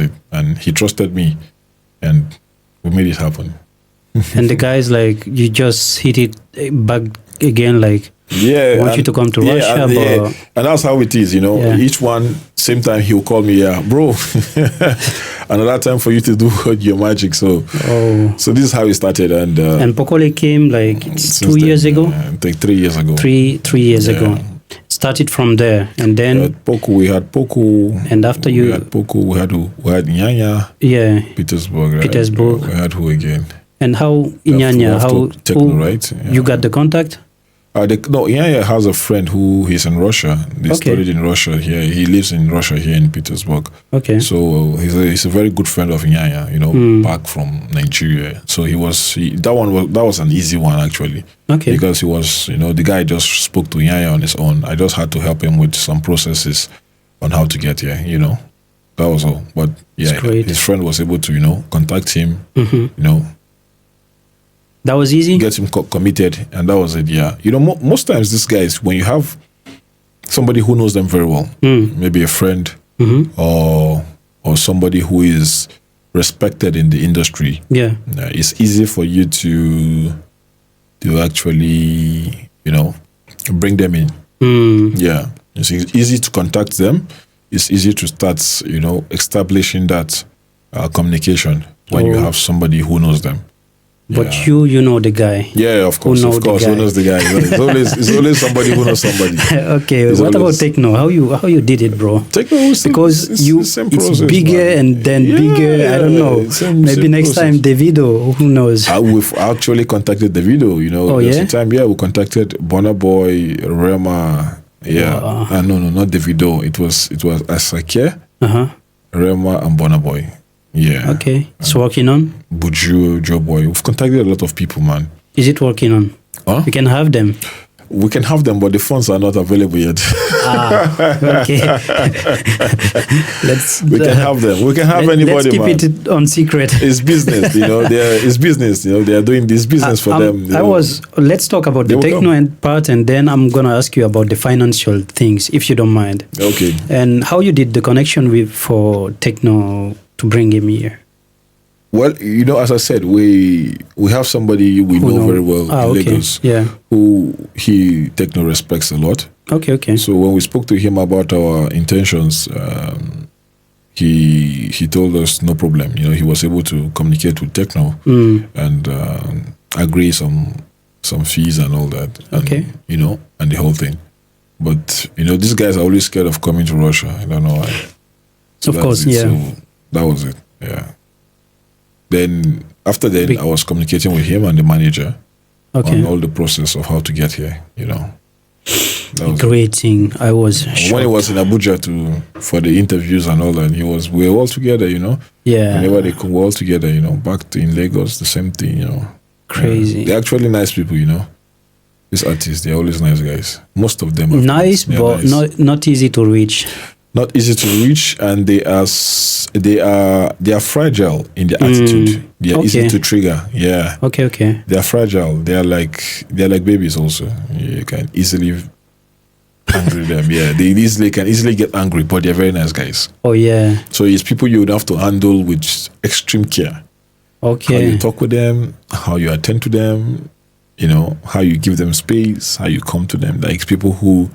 it. And he trusted me and we made it happen. And the guys, you just hit it back again, want you to come to Russia. And that's how it is, Each one, same time he'll call me, bro. Another time for you to do your magic. So this is how it started. And Pokole came 2 years ago? I think 3 years ago. 3 years ago. Started from there, and then we had Poku, and after we had Poku, we had Nyanya, Petersburg, right? We had who again? And how Nyanya, right? Yeah. You got the contact? Nyanya has a friend who is in Russia. They studied in Russia here. He lives in Russia here in Petersburg. Okay. So he's a very good friend of Nyanya, back from Nigeria. So that was an easy one actually. Okay. Because he was, the guy just spoke to Nyanya on his own. I just had to help him with some processes on how to get here, That was all. But his friend was able to, contact him, That was easy? Get him committed, and that was it, yeah. Most times these guys, when you have somebody who knows them very well, maybe a friend or somebody who is respected in the industry. Yeah. It's easy for you to actually, bring them in. Yeah. It's easy to contact them. It's easy to start, establishing that communication when you have somebody who knows them. But you know the guy. Yeah, of course, who knows the guy. It's always somebody who knows somebody. Okay, what about techno? How you did it, bro? Techno, because it's bigger, man. And then bigger. I don't know. Maybe next time Davido, who knows? We've actually contacted Davido. Yeah. Time, we contacted Burna Boy, Rema. Yeah, no, not Davido. It was Asake, Rema, and Burna Boy. Yeah. Okay. It's working on? Buju, Joe Boy. We've contacted a lot of people, man. Is it working on? Huh? We can have them. We can have them, but the funds are not available yet. Okay. We can have them. We can have anybody, man. Let's keep it on secret. It's business, It's business, They are doing this business for them. Let's talk about the techno part, and then I'm gonna ask you about the financial things, if you don't mind. Okay. And how you did the connection for techno to bring him here? Well, as I said, we have somebody we know very well in Lagos, who techno respects a lot. Okay. So when we spoke to him about our intentions, he told us no problem. He was able to communicate with techno and agree some fees and all that. And, and the whole thing. But these guys are always scared of coming to Russia. I don't know why. So of course, So that was it. Yeah. Then after that, I was communicating with him and the manager on all the process of how to get here. Great thing. I was shocked. When he was in Abuja for the interviews and all that, we were all together. Yeah. Whenever they come, we're all together. Back in Lagos, the same thing. Crazy. They're actually nice people. These artists, they're always nice guys. Most of them are nice, but nice. Not easy to reach. Not easy to reach, and they are fragile in their attitude. They are easy to trigger. Yeah. Okay. They are fragile. They are like babies also. You can easily angry them. Yeah. They can easily get angry, but they're very nice guys. Oh yeah. So it's people you would have to handle with extreme care. Okay. How you talk with them, how you attend to them, how you give them space, how you come to them. Like people who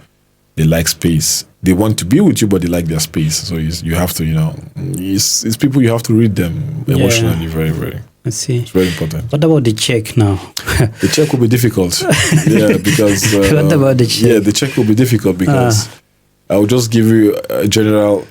they like space. They want to be with you, but they like their space. So you have to, it's people you have to read them emotionally very, very. I see. It's very important. What about the check now? The check will be difficult. Yeah, because... what about the check? Yeah, the check will be difficult because I will just give you a general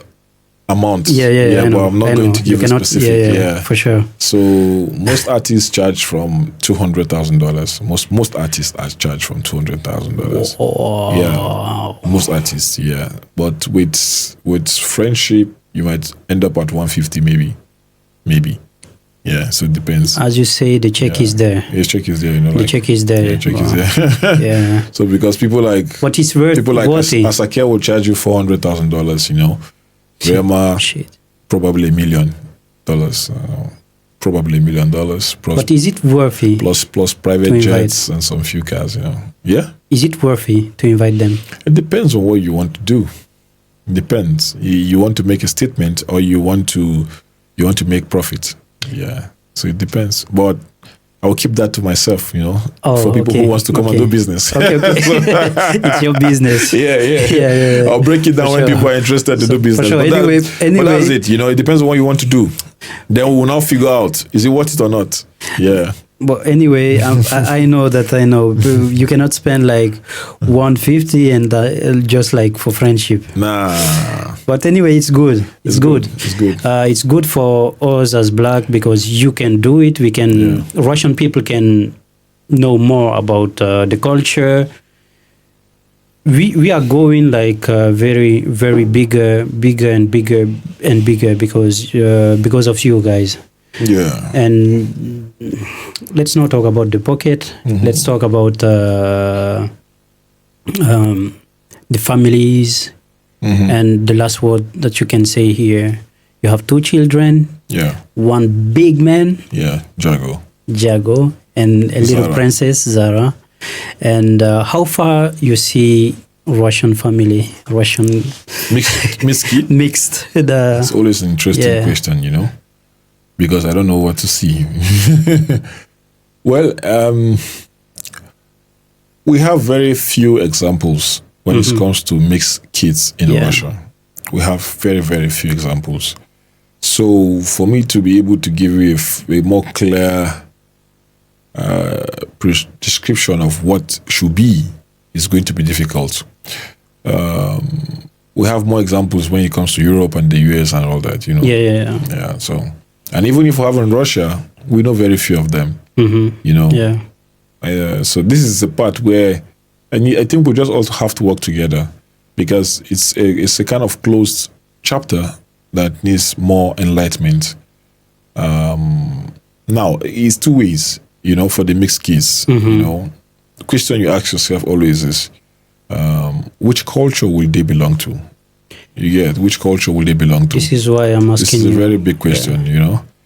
amount. Yeah, but I'm not going to give a specific. Yeah, for sure. So most artists charge from $200,000. Most artists are charged from $200,000. Oh. Yeah, most artists. Yeah, but with friendship, you might end up at 150, maybe. Yeah, so it depends. As you say, the check is there. The check is there, The check is there. The check is there. Yeah. So because people like... What is worth? People like Asake will charge you $400,000, Rema, probably $1 million. Probably $1 million. Plus, but is it worthy? Plus private jets and some few cars, Yeah. Is it worthy to invite them? It depends on what you want to do. It depends. You want to make a statement or you want to make profit. Yeah. So it depends. But I will keep that to myself, for people who wants to come and do business. Okay. It's your business. Yeah. I'll break it down when people are interested to do business. For sure. But that's it. It depends on what you want to do. Then we will now figure out, is it worth it or not? Yeah. But anyway, I know you cannot spend like 150 and just like for friendship. Nah. But anyway, it's good. It's good. It's good for us as Black because you can do it. We can. Russian people can know more about the culture. We are going like very, very bigger and bigger because of you guys. Yeah. And let's not talk about the pocket. Mm-hmm. Let's talk about the families. Mm-hmm. And the last word that you can say here. You have 2 children. Yeah. 1 big man. Yeah, Jago. And a little princess, Zara. And how far you see Russian family? Mixed kid? Mixed. It's always an interesting question, because I don't know what to see. Well, we have very few examples when it comes to mixed kids in Russia. We have very, very few examples. So for me to be able to give you a more clear description of what should be is going to be difficult. We have more examples when it comes to Europe and the US and all that, Yeah. So, and even if we have in Russia, we know very few of them. Yeah. So this is the part where, and I think we just also have to work together, because it's a kind of closed chapter that needs more enlightenment. Now, it's two ways, for the mixed kids. The question you ask yourself always is, which culture will they belong to? You get, which culture will they belong to? This is why I'm asking you. This is a very big question,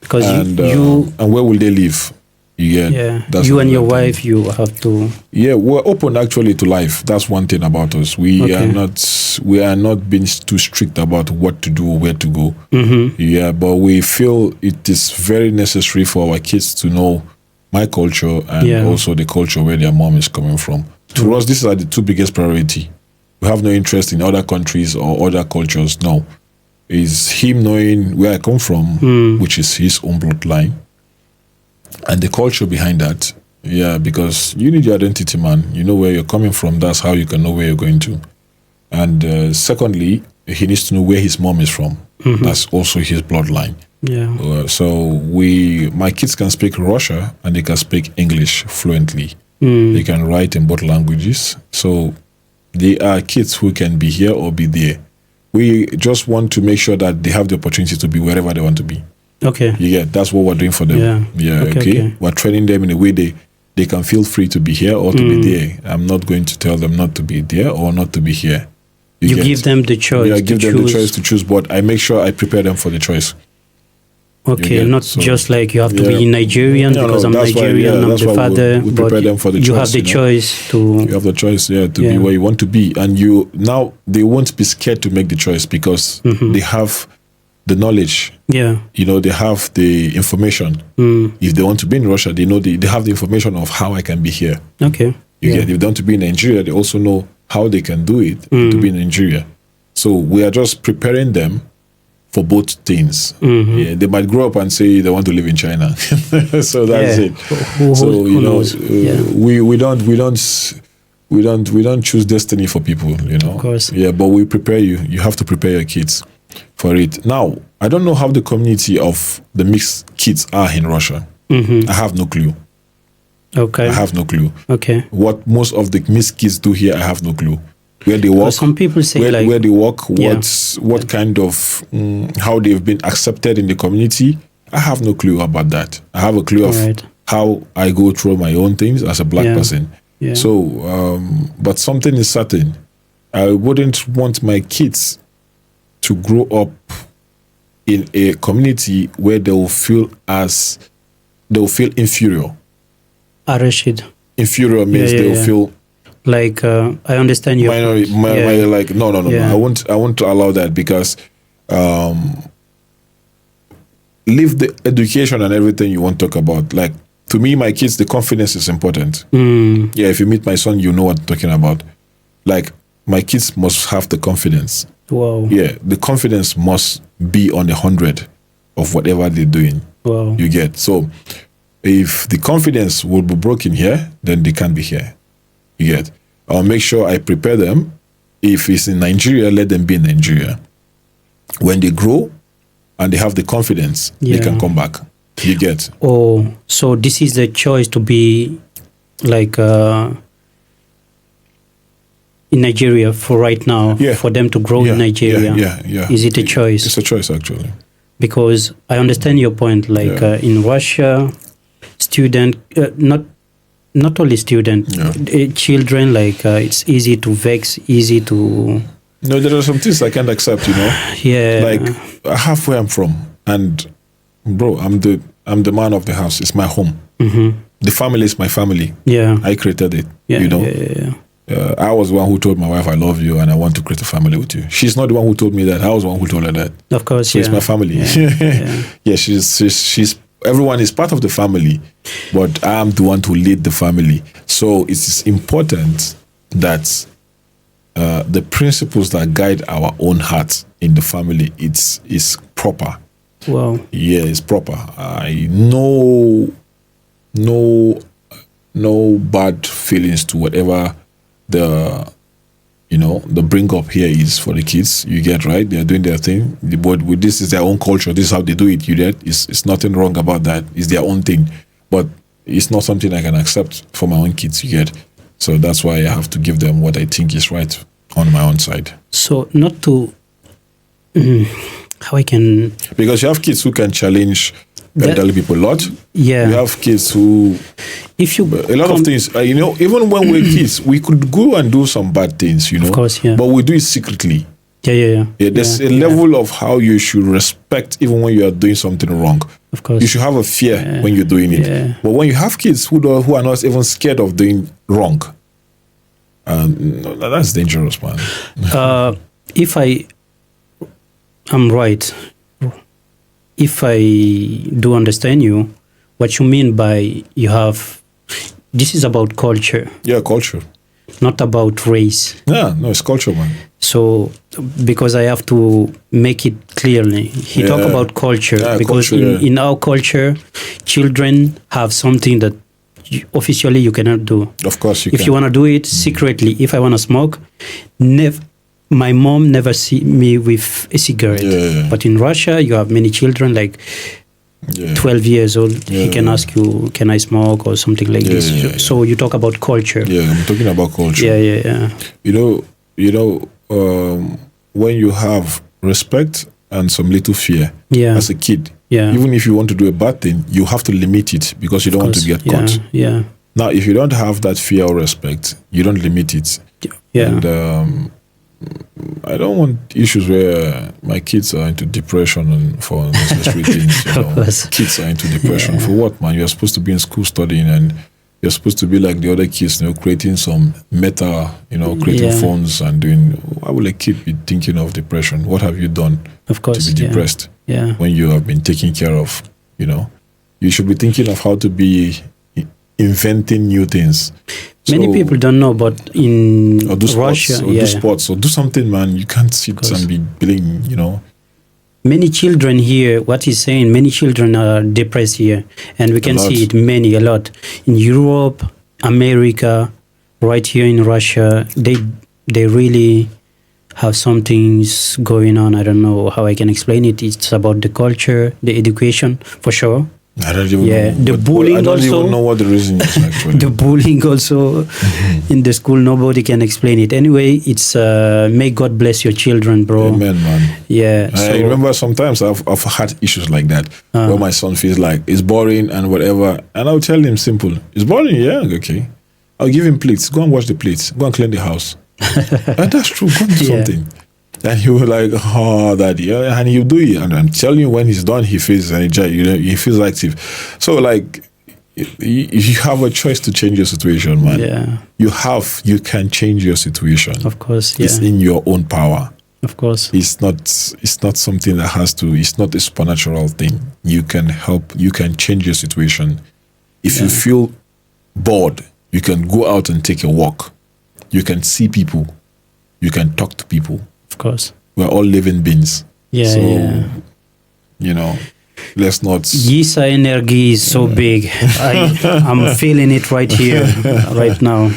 Because and where will they live? You get, you and your wife, you have to. Yeah, we're open actually to life. That's one thing about us. We are not being too strict about what to do or where to go. Yeah, but we feel it is very necessary for our kids to know my culture and also the culture where their mom is coming from. To us, these are the two biggest priority. We have no interest in other countries or other cultures. No, it's him knowing where I come from, which is his own bloodline, and the culture behind that. Yeah, because you need your identity, man. You know where you're coming from. That's how you can know where you're going to. And secondly, he needs to know where his mom is from. That's also his bloodline. Yeah. So my kids can speak Russian and they can speak English fluently. They can write in both languages. So they are kids who can be here or be there. We just want to make sure that they have the opportunity to be wherever they want to be. Okay. Yeah, that's what we're doing for them. Yeah. Okay. We're training them in a way they can feel free to be here or to be there. I'm not going to tell them not to be there or not to be here. You give them the choice. Yeah, give them the choice to choose, but I make sure I prepare them for the choice. Okay, not just like you have to be Nigerian because I'm Nigerian, I'm the father, we prepare them for the you choice, have the choice to... You have the choice, to be where you want to be. And now they won't be scared to make the choice because they have the knowledge. Yeah. They have the information. If they want to be in Russia, they know they have the information of how I can be here. Okay. If they want to be in Nigeria, they also know how they can do it to be in Nigeria. So we are just preparing them for both things. Yeah, they might grow up and say they want to live in China. So that's it. Who knows? We don't choose destiny for people, Of course. Yeah, but we prepare you. You have to prepare your kids for it. Now, I don't know how the community of the mixed kids are in Russia. I have no clue. Okay. I have no clue. Okay. What most of the mixed kids do here, I have no clue. Where they work, some people say where they work, what kind of how they've been accepted in the community. I have no clue about that. I have a clue of how I go through my own things as a black person. Yeah. So, but something is certain. I wouldn't want my kids to grow up in a community where they will feel inferior. Rashid. Inferior means they will feel. Like I understand your like no. I won't allow that because leave the education and everything you want to talk about. Like to me, my kids, the confidence is important. Yeah, if you meet my son, you know what I'm talking about. Like my kids must have the confidence. Wow. Yeah, the confidence must be on 100 of whatever they're doing. Wow. You get so. If the confidence will be broken here, then they can't be here. You get. I'll make sure I prepare them. If it's in Nigeria, let them be in Nigeria. When they grow and they have the confidence, they can come back. You get. Oh, so this is the choice to be like in Nigeria for right now, for them to grow in Nigeria. Yeah. Is it a choice? It's a choice, actually. Because I understand your point. Like in Russia, student, not only student, children, like it's easy to vex, easy to... No, there are some things I can't accept, Yeah. Like half where I'm from, and bro, I'm the man of the house. It's my home. The family is my family. Yeah. I created it. Yeah. I was the one who told my wife I love you and I want to create a family with you. She's not the one who told me that. I was the one who told her that. Of course, so it's my family. Yeah, she's everyone is part of the family, but I am the one to lead the family. So it's important that the principles that guide our own heart in the family is proper. Wow. Yeah, it's proper. I no bad feelings to whatever the bring up here is for the kids. You get right? They're doing their thing. But with this is their own culture. This is how they do it. You get? It's nothing wrong about that. It's their own thing. But it's not something I can accept for my own kids. You get? So that's why I have to give them what I think is right on my own side. So not to how I can, because you have kids who can challenge elderly people a lot. Yeah. You have kids who, if you a lot of things, even when we're kids, we could go and do some bad things, Of course, yeah. But we do it secretly. Yeah. There's a level of how you should respect even when you are doing something wrong. Of course. You should have a fear when you're doing it. Yeah. But when you have kids who are not even scared of doing wrong, that's dangerous, man. If I'm right, if I do understand you, what you mean by this is about culture. Yeah, culture. Not about race. Yeah, no, it's culture, man. So, because I have to make it clearly, he talk about culture, because in our culture, children have something that officially you cannot do. Of course you can. If you want to do it secretly, if I want to smoke, my mom never see me with a cigarette. Yeah. But in Russia, you have many children, like 12 years old. He can ask you, can I smoke or something like this. So you talk about culture. Yeah, I'm talking about culture. Yeah. When you have respect and some little fear as a kid, even if you want to do a bad thing, you have to limit it because you don't want to get caught. Yeah. Now, if you don't have that fear or respect, you don't limit it. Yeah. And I don't want issues where my kids are into depression and for unnecessary things. Kids are into depression. For what, man? You're supposed to be in school studying and you're supposed to be like the other kids, creating some creating phones and doing. Why will a kid be thinking of depression? What have you done to be depressed? Yeah. When you have been taken care of, you should be thinking of how to be inventing new things. Many people don't know, but in Russia, do sports, or do something, man. You can't sit and be playing, Many children here, what he's saying, many children are depressed here. And we can see it a lot. In Europe, America, right here in Russia, they really have some things going on. I don't know how I can explain it. It's about the culture, the education, for sure. I don't even know. The bullying also. I don't even know what the reason is, actually. The bullying also in the school, nobody can explain it. Anyway, it's may God bless your children, bro. Amen, man. Yeah. I remember sometimes I've had issues like that where my son feels like it's boring and whatever. And I'll tell him simple. It's boring? Yeah, okay. I'll give him plates. Go and wash the plates. Go and clean the house. And that's true. Go and do something. And he was like, oh, daddy. And he'll do it. And I'm telling you, when he's done, he feels energetic, he feels active. So, like, you have a choice to change your situation, man. Yeah. You can change your situation. Of course, yeah. It's in your own power. Of course. It's not something that it's not a supernatural thing. You can change your situation. If you feel bored, you can go out and take a walk. You can see people. You can talk to people. Of course. We're all living beings. Yeah. So, let's not. Yissa energy is so big. I'm feeling it right here, right now.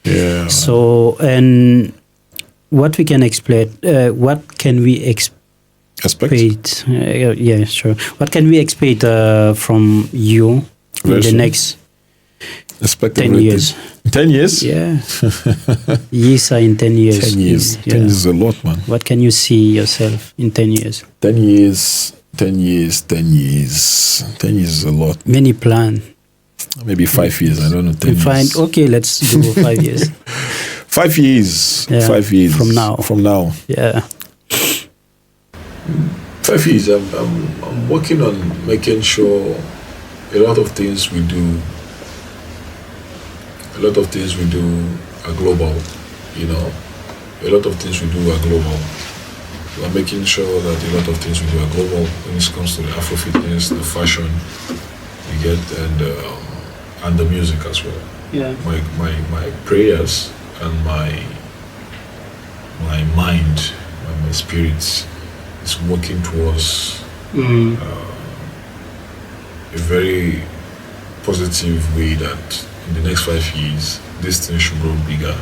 Yeah. So, and what we can expect, what can we expect? Yeah, sure. What can we expect from you in the next 10 years? 10 years? Yeah. Yissa in 10 years. 10 years. 10 years is a lot, man. What can you see yourself in 10 years? 10 years. 10 years. 10 years. 10 years is a lot. Many plan. Maybe 5 years. I don't know. 10 years. Okay, let's do 5 years. 5 years. Yeah, 5 years. From now. Yeah. 5 years. I'm working on making sure a lot of things we do are global. You know, a lot of things we do are global. We are making sure that a lot of things we do are global when it comes to the Afro-Fitness, the fashion, you get, and the music as well. Yeah. My prayers and my mind and my spirits is working towards a very positive way that in the next 5 years this thing should grow bigger.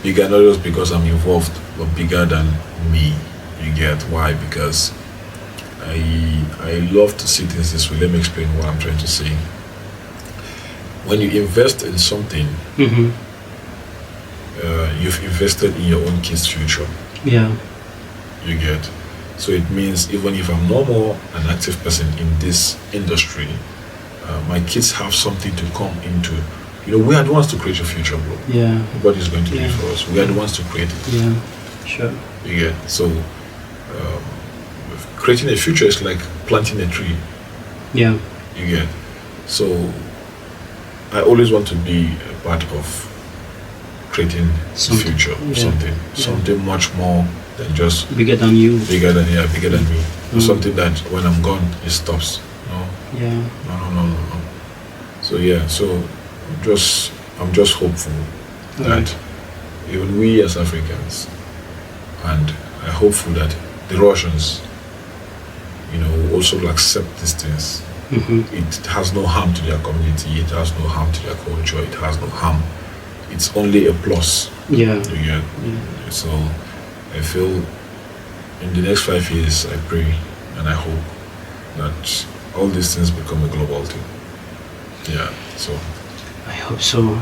Bigger not just because I'm involved, but bigger than me. You get why? Because I love to see things this way. Let me explain what I'm trying to say. When you invest in something, you've invested in your own kids' future. Yeah. You get. So it means even if I'm no more an active person in this industry, my kids have something to come into. You know, we are the ones to create your future, bro. Yeah. Nobody's going to do it for us. We are the ones to create it. Yeah. Sure. You get. So creating a future is like planting a tree. Yeah. You get. So I always want to be a part of creating something, future, something much more than just bigger than you, bigger than me. Something that when I'm gone it stops. No. Yeah. No. So yeah, so I'm just hopeful that even we as Africans, and I'm hopeful that the Russians, you know, will also accept these things. It has no harm to their community, it has no harm to their culture, it has no harm. It's only a plus. Yeah. So I feel in the next 5 years I pray and I hope that all these things become a global thing. Yeah. So I hope so.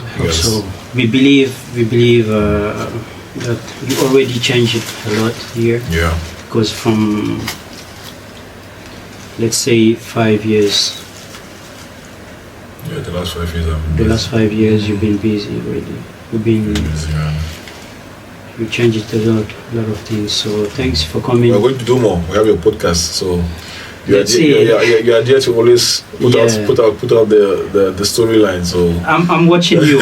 We believe that you already changed it a lot here. Yeah. Because from, let's say, 5 years. Yeah, the last 5 years last 5 years you've been busy already. You've been busy, man. You changed a lot of things. So thanks for coming. We're going to do more. We have your podcast, so you are there to always put out the storyline. So I'm watching you.